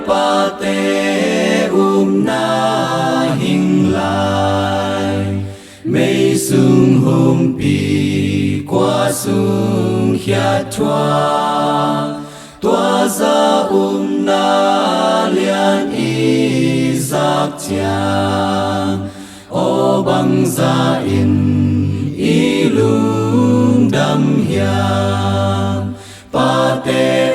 pa te na hình lại mây sương hôm pi qua sương khát tua ra na liên y giặc chàng ô băng ra in y lung đâm hiang pa te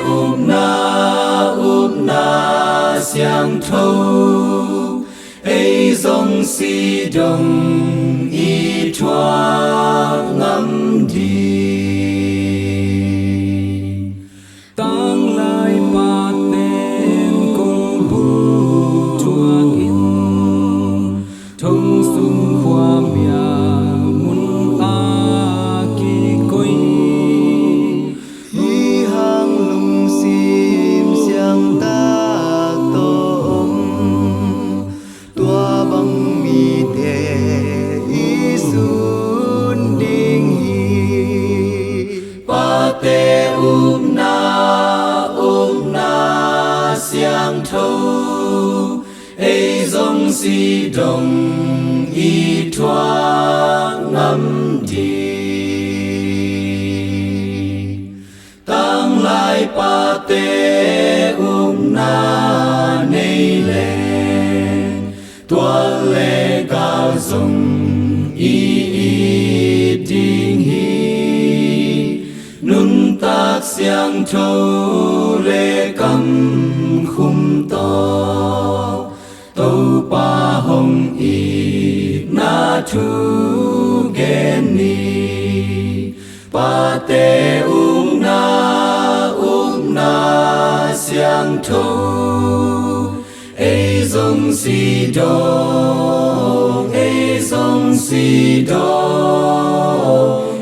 na xiang thâu ấy dòng si đồng y thoa ngắm đi tăng lại pa tên công bu chua in thông sung khoa mía mun a kỳ coi y hang lung sim xiang ta tom tua băng mi te y sun ding hi pa te na xiang thâu ấy dòng si đồng y thoa ngắm đi tăng lại pa te na nay lên tua lệ cao dòng y ding hi nung tác xiang thâu lệ cầm khum to tâu pa hồng y na thu gen ni pa te na xiang thâu ấy dòng si do ấy dòng si do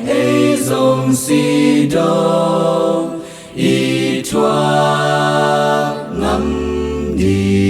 ấy dòng si do y thoa ngắm đi